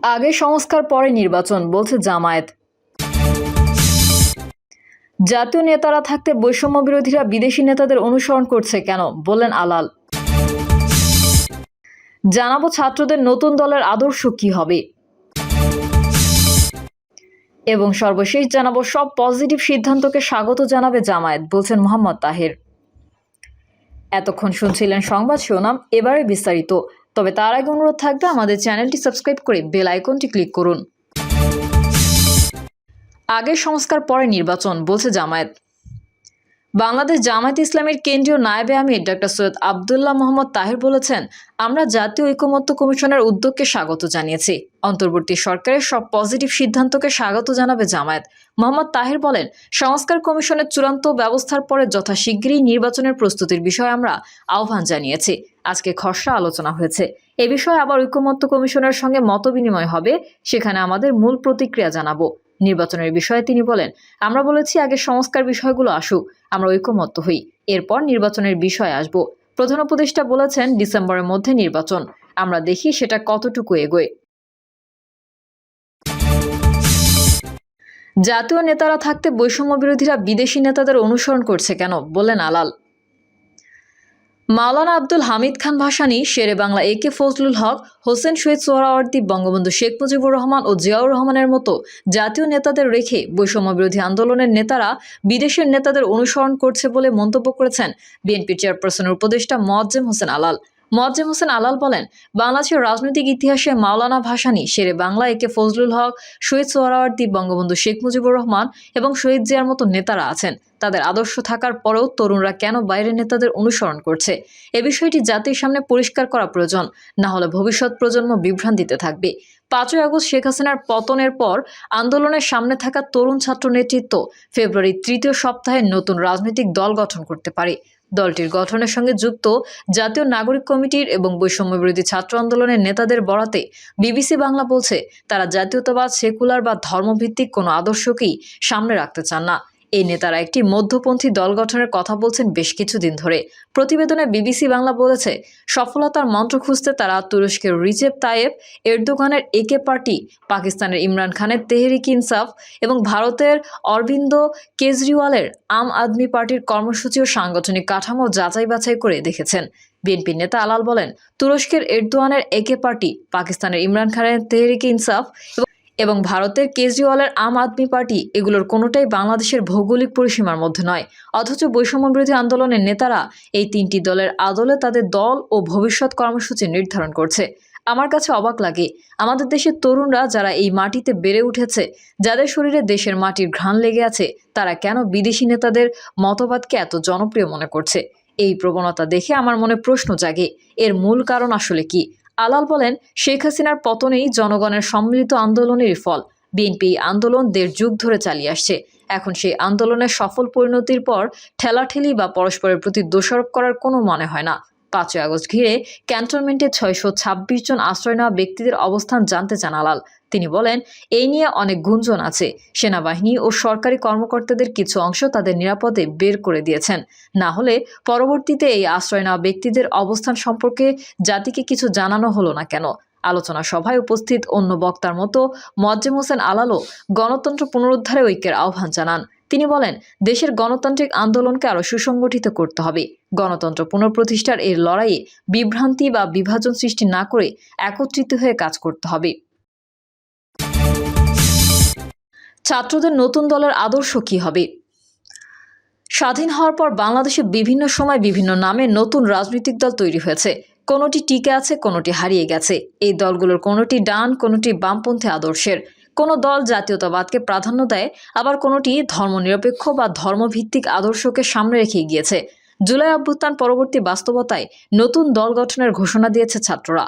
আগে সংস্কার পরে নির্বাচন বলছে জামায়াত। জাতীয় নেতারা থাকতে বৈষম্য বিরোধীরা বিদেশি নেতাদের অনুসরণ করছে কেন বললেন আলাল। জানাবো ছাত্রদের নতুন দলের আদর্শ কি হবে এবং সর্বশেষ জানাবো সব পজিটিভ সিদ্ধান্তকে স্বাগত জানাবে জামায়াত বলছেন মোহাম্মদ তাহের। এতক্ষণ শুনছিলেন সংবাদ শিরোনাম, এবারে বিস্তারিত। তবে তার আগে অনুরোধ থাকবে আমাদের চ্যানেলটি সাবস্ক্রাইব করে বেল আইকনটি ক্লিক করুন। আগে সংস্কার পরে নির্বাচন বলছে জামায়াত। বাংলাদেশ জামায়াত ইসলামের কেন্দ্রীয় নায়েবে আমির ডক্টর সৈয়দ আব্দুল্লাহ মোহাম্মদ তাহের বলেছেন, আমরা জাতীয় ঐকমত্য কমিশনের উদ্যোগকে স্বাগত জানিয়েছি। অন্তর্বর্তী সরকারের সব পজিটিভ সিদ্ধান্তকে স্বাগত জানাবে জামায়াত। মোহাম্মদ তাহের বলেন, সংস্কার কমিশনের চূড়ান্ত ব্যবস্থার পরে যথাশীঘ্রই নির্বাচনের প্রস্তুতির বিষয়ে আমরা আহ্বান জানিয়েছি। আজকে খসড়া আলোচনা হয়েছে। এ বিষয়ে আবার ঐকমত্য কমিশনের সঙ্গে মতবিনিময় হবে, সেখানে আমাদের মূল প্রতিক্রিয়া জানাবো। নির্বাচনের বিষয়ে তিনি বলেন, আমরা বলেছি আগে সংস্কার বিষয়গুলো আসুক, আমরা ঐকমত্য হই, এরপর নির্বাচনের বিষয়ে আসব। প্রধান উপদেষ্টা বলেছেন ডিসেম্বরের মধ্যে নির্বাচন, আমরা দেখি সেটা কতটুকু এগোয়। জাতীয় নেতারা থাকতে বৈষম্য বিরোধীরা বিদেশি নেতাদের অনুসরণ করছে কেন বললেন আলাল। মাওলানা আব্দুল হামিদ খান ভাসানী, শেরে বাংলা একে ফজলুল হক, হোসেন শহীদ সোহরাওয়ার্দী, বঙ্গবন্ধু শেখ মুজিবুর রহমান ও জিয়াউর রহমানের মতো জাতীয় নেতাদের রেখে বৈষম্য বিরোধী আন্দোলনের নেতারা বিদেশের নেতাদের অনুসরণ করছে বলে মন্তব্য করেছেন বিএনপি চেয়ারপারসনের উপদেষ্টা মোয়াজ্জেম হোসেন আলাল। মোয়াজ্জেম হোসেন আলাল বলেন, বাংলাদেশের রাজনৈতিক ইতিহাসে মাওলানা ভাসানী, শেরে বাংলা একে ফজলুল হক, শহীদ সোহরাওয়ার্দী, বঙ্গবন্ধু শেখ মুজিবুর রহমান এবং শহীদ জিয়ার মতো নেতারা আছেন। তাদের আদর্শ থাকার পরেও তরুণরা কেন বাইরের নেতাদের অনুসরণ করছে, এ বিষয়টি জাতির সামনে পরিষ্কার করা প্রয়োজন, না হলে ভবিষ্যৎ প্রজন্ম বিভ্রান্তিতে থাকবে। 5ই আগস্ট শেখ হাসিনার পতনের পর আন্দোলনের সামনে থাকা তরুণ ছাত্র নেতৃত্ব ফেব্রুয়ারির 3য় সপ্তাহে নতুন রাজনৈতিক দল গঠন করতে পারে। দলটির গঠনের সঙ্গে যুক্ত জাতীয় নাগরিক কমিটির এবং বৈষম্য বিরোধী ছাত্র আন্দোলনের নেতাদের বরাতে বিবিসি বাংলা বলছে, তারা জাতীয়তাবাদ, সেকুলার বা ধর্মভিত্তিক কোনো আদর্শকেই সামনে রাখতে চান না। এই নেতারা একটি মধ্যপন্থী দল গঠনের কথা বলছেন বেশ কিছুদিন ধরে। প্রতিবেদনে বিবিসি বাংলা বলেছে, সফলতার মন্ত্র খুঁজতে তারা তুরস্কের রিসেপ তাইয়েপ এরদোগানের একে পার্টি, পাকিস্তানের ইমরান খানের তেহরিক ইনসাফ এবং ভারতের অরবিন্দ কেজরিওয়ালের আম আদমি পার্টির কর্মসূচি ও সাংগঠনিক কাঠামো যাচাই বাছাই করে দেখেছেন। বিএনপি নেতা আলাল বলেন, তুরস্কের এরদোয়ানের একে পার্টি, পাকিস্তানের ইমরান খানের তেহরিক ইনসাফ এবং ভারতের কেজরিওয়ালের আম আদমি পার্টি, এগুলোর কোনোটাই বাংলাদেশের ভৌগোলিক পরিসীমার মধ্যে নয়। অথচ বৈষম্য বিরোধী আন্দোলনের নেতারা এই 3টি দলের আদলে তাদের দল ও ভবিষ্যৎ কর্মসূচি নির্ধারণ করছে। আমার কাছে অবাক লাগে, আমাদের দেশের তরুণরা যারা এই মাটিতে বেড়ে উঠেছে, যাদের শরীরে দেশের মাটির ঘ্রাণ লেগে আছে, তারা কেন বিদেশি নেতাদের মতবাদকে এত জনপ্রিয় মনে করছে। এই প্রবণতা দেখে আমার মনে প্রশ্ন জাগে, এর মূল কারণ আসলে কি? আলাল বলেন, শেখ হাসিনার পতনেই জনগণের সম্মিলিত আন্দোলনেরই ফল। বিএনপি আন্দোলন 1.5 যুগ ধরে চালিয়ে আসছে। এখন সেই আন্দোলনের সফল পরিণতির পর ঠেলাঠেলি বা পরস্পরের প্রতি দোষারোপ করার কোনো মনে হয় না। 5ই আগস্ট ঘিরে ক্যান্টনমেন্টে 626 জন আশ্রয় নেওয়া ব্যক্তিদের অবস্থান জানতে চান আলাল। তিনি বলেন, এই নিয়ে অনেক গুঞ্জন আছে। সেনাবাহিনী ও সরকারি কর্মকর্তাদের কিছু অংশ তাদের নিরাপদে বের করে দিয়েছেন। না হলে পরবর্তীতে এই আশ্রয় নেওয়া ব্যক্তিদের অবস্থান সম্পর্কে জাতিকে কিছু জানানো হলো না কেন? আলোচনা সভায় উপস্থিত অন্য বক্তার মতো মোয়াজ্জেম হোসেন আলালও গণতন্ত্র পুনরুদ্ধারে ঐক্যের আহ্বান জানান। তিনি বলেন, দেশের গণতান্ত্রিক আন্দোলনকে আরও সুসংগঠিত করতে হবে। গণতন্ত্র পুনঃপ্রতিষ্ঠার এই লড়াইয়ে বিভ্রান্তি বা বিভাজন সৃষ্টি না করে একত্রিত হয়ে কাজ করতে হবে। ছাত্রদের নতুন দলের আদর্শ কি হবে? স্বাধীন হওয়ার পর বাংলাদেশে বিভিন্ন সময় বিভিন্ন নামে নতুন রাজনৈতিক দল তৈরি হয়েছে। কোনোটি টিকে আছে, কোনোটি হারিয়ে গেছে। এই দলগুলোর কোনোটি ডান, কোনোটি বামপন্থী আদর্শের। কোনো দল জাতীয়তাবাদকে প্রাধান্য দেয়, আবার কোনোটি ধর্মনিরপেক্ষ বা ধর্মভিত্তিক আদর্শকে সামনে রেখে গিয়েছে। জুলাই অভ্যুত্থান পরবর্তী বাস্তবতায় নতুন দল গঠনের ঘোষণা দিয়েছে ছাত্ররা।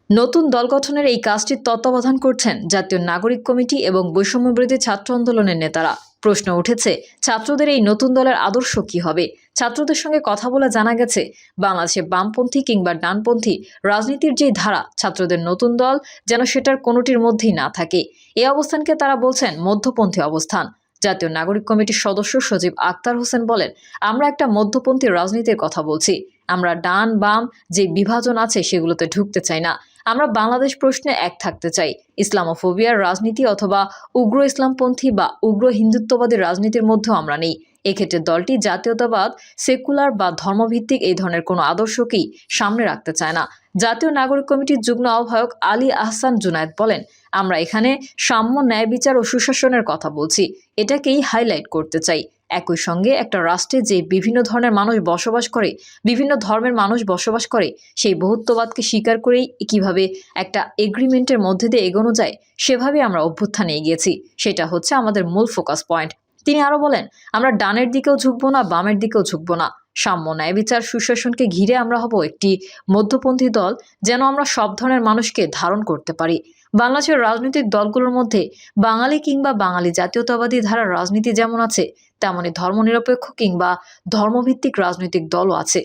নতুন দল গঠনের এই কাজটির তত্ত্বাবধান করছেন জাতীয় নাগরিক কমিটি এবং বৈষম্য বিরোধী ছাত্র আন্দোলনের নেতারা। প্রশ্ন উঠেছে, ছাত্রদের এই নতুন দলের আদর্শ কি হবে? ছাত্রদের সঙ্গে কথা বলে জানা গেছে, বাংলাদেশে বামপন্থী কিংবা ডানপন্থী রাজনীতির যেই ধারা, ছাত্রদের নতুন দল যেন সেটার কোনোটির মধ্যেই না থাকে। এই অবস্থানকে তারা বলছেন মধ্যপন্থী অবস্থান। জাতীয় নাগরিক কমিটির সদস্য সজীব আক্তার হোসেন বলেন, আমরা একটা মধ্যপন্থী রাজনীতির কথা বলছি। আমরা ডান বাম যে বিভাজন আছে সেগুলোতে ঢুকতে চাই না। আমরা বাংলাদেশ প্রশ্নে এক থাকতে চাই। ইসলামোফোবিয়ার রাজনীতি অথবা উগ্র ইসলামপন্থী বা উগ্র হিন্দুত্ববাদী রাজনীতির মধ্যেও আমরা নেই। এক্ষেত্রে দলটি জাতীয়তাবাদ, সেকুলার বা ধর্মভিত্তিক এই ধরনের কোনো আদর্শকেই সামনে রাখতে চায় না। জাতীয় নাগরিক কমিটির যুগ্ম আহ্বায়ক আলী আহসান জুনায়েদ বলেন, আমরা এখানে সাম্য, ন্যায় বিচার ও সুশাসনের কথা বলছি, এটাকেই হাইলাইট করতে চাই। একই সঙ্গে একটা রাষ্ট্রে যে বিভিন্ন ধরনের মানুষ বসবাস করে, বিভিন্ন ধর্মের মানুষ বসবাস করে, সেই বহুত্ববাদকে স্বীকার করেই কিভাবে একটা এগ্রিমেন্টের মধ্যে দিয়ে এগোনো যায়, সেভাবে আমরা অভ্যুত্থানে এগিয়েছি। সেটা হচ্ছে আমাদের মূল ফোকাস পয়েন্ট। তিনি আরো বলেন, আমরা ডানের দিকেও ঝুঁকবো না, বামের দিকেও ঝুঁকবো না। সাম্য, ন্যায় বিচার, সুশাসনকে ঘিরে আমরা হব একটি মধ্যপন্থী দল, যেন আমরা সব ধরনের মানুষকে ধারণ করতে পারি। বাংলাদেশের রাজনৈতিক দলগুলোর মধ্যে বাঙালি কিংবা বাঙালি জাতীয়তাবাদী ধারার রাজনীতি যেমন আছে, তেমনি ধর্মনিরপেক্ষ কিংবা ধর্মভিত্তিক রাজনৈতিক দলও আছে।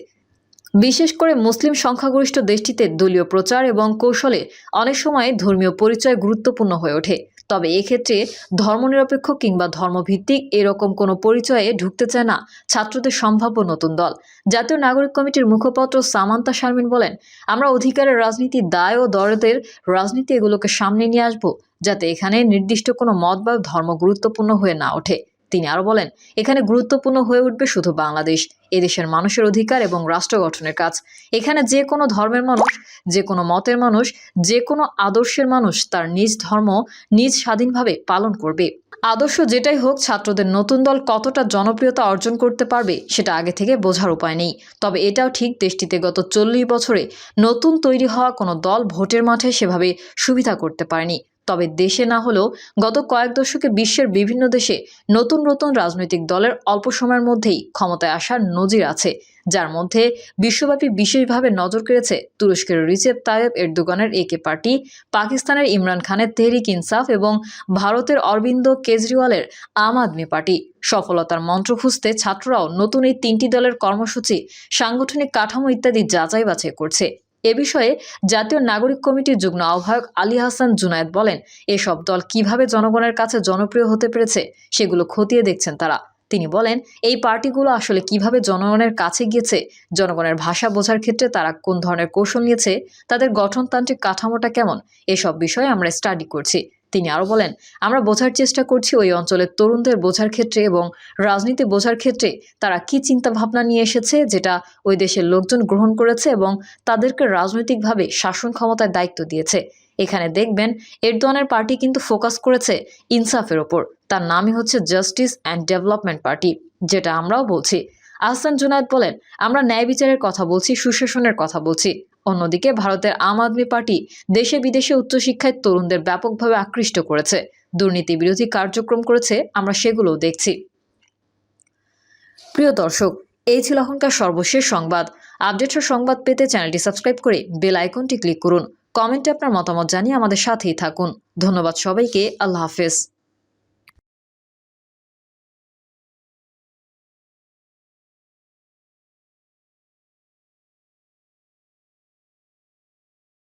বিশেষ করে মুসলিম সংখ্যাগরিষ্ঠ দেশটিতে দলীয় প্রচার এবং কৌশলে অনেক সময় ধর্মীয় পরিচয় গুরুত্বপূর্ণ হয়ে ওঠে। তবে এক্ষেত্রে ধর্মনিরপেক্ষ কিংবা ধর্মভিত্তিক এরকম কোনো পরিচয়ে ঢুকতে চায় না ছাত্রদের সম্ভাব্য নতুন দল। জাতীয় নাগরিক কমিটির মুখপাত্র সামান্তা শারমিন বলেন, আমরা অধিকারের রাজনীতি, দায় ও দরদের রাজনীতি এগুলোকে সামনে নিয়ে আসবো, যাতে এখানে নির্দিষ্ট কোনো মত বা ধর্ম গুরুত্বপূর্ণ হয়ে না ওঠে। তিনি আরো বলেন, এখানে গুরুত্বপূর্ণ হয়ে উঠবে শুধু বাংলাদেশ, এদেশের মানুষের অধিকার এবং রাষ্ট্র গঠনের কাজ। এখানে যে কোনো ধর্মের মানুষ, যে কোনো মতের মানুষ, যে কোনো আদর্শের মানুষ তার নিজ ধর্ম নিজ স্বাধীনভাবে পালন করবে। আদর্শ যেটাই হোক, ছাত্রদের নতুন দল কতটা জনপ্রিয়তা অর্জন করতে পারবে সেটা আগে থেকে বোঝার উপায় নেই। তবে এটাও ঠিক, দেশটিতে গত 40 বছরে নতুন তৈরি হওয়া কোনো দল ভোটের মাঠে সেভাবে সুবিধা করতে পারেনি। তবে দেশে না হলেও গত কয়েক দশকে বিশ্বের বিভিন্ন দেশে নতুন নতুন রাজনৈতিক দলের অল্প সময়ের মধ্যেই ক্ষমতায় আসার নজির আছে, যার মধ্যে বিশ্বব্যাপী বিশেষভাবে নজর কেড়েছে তুরস্কের রিসেপ তাইয়েপ এরদোগানের একে পার্টি, পাকিস্তানের ইমরান খানের তেহরিক ইনসাফ এবং ভারতের অরবিন্দ কেজরিওয়ালের আম আদমি পার্টি। সফলতার মন্ত্র খুঁজতে ছাত্ররাও নতুন এই 3টি দলের কর্মসূচি, সাংগঠনিক কাঠামো ইত্যাদি যাচাই বাছাই করছে। এ বিষয়ে জাতীয় নাগরিক কমিটির যুগ্ম আহ্বায়ক আলী আহসান জুনায়েদ বলেন, এসব দল কিভাবে জনগণের কাছে জনপ্রিয় হতে পেরেছে সেগুলো খতিয়ে দেখছেন তারা। তিনি বলেন, এই পার্টিগুলো আসলে কিভাবে জনগণের কাছে গিয়েছে, জনগণের ভাষা বোঝার ক্ষেত্রে তারা কোন ধরনের কৌশল নিয়েছে, তাদের গঠনতান্ত্রিক কাঠামোটা কেমন, এসব বিষয়ে আমরা স্টাডি করছি। তিনি আরো বলেন, আমরা বোঝার চেষ্টা করছি ওই অঞ্চলের তরুণদের বোঝার ক্ষেত্রে এবং রাজনীতি বোঝার ক্ষেত্রে তারা কি চিন্তা ভাবনা নিয়ে এসেছে, যেটা ওই দেশের লোকজন গ্রহণ করেছে এবং তাদেরকে রাজনৈতিকভাবে শাসন ক্ষমতার দায়িত্ব দিয়েছে। এখানে দেখবেন এরদোয়ানের পার্টি কিন্তু ফোকাস করেছে ইনসাফের ওপর। তার নামই হচ্ছে জাস্টিস অ্যান্ড ডেভেলপমেন্ট পার্টি, যেটা আমরাও বলছি। আহসান জুনায়েদ বলেন, আমরা ন্যায় বিচারের কথা বলছি, সুশাসনের কথা বলছি। অন্যদিকে ভারতের আম আদমি পার্টি দেশে বিদেশে উচ্চশিক্ষায় তরুণদের ব্যাপকভাবে আকৃষ্ট করেছে, দুর্নীতি বিরোধী কার্যক্রম করেছে, আমরা সেগুলোও দেখছি। প্রিয় দর্শক, এই ছিল এখনকার সর্বশেষ সংবাদ। আপডেটের সংবাদ পেতে চ্যানেলটি সাবস্ক্রাইব করে বেল আইকনটি ক্লিক করুন। কমেন্টে আপনার মতামত জানিয়ে আমাদের সাথেই থাকুন। ধন্যবাদ সবাইকে। আল্লাহ হাফেজ।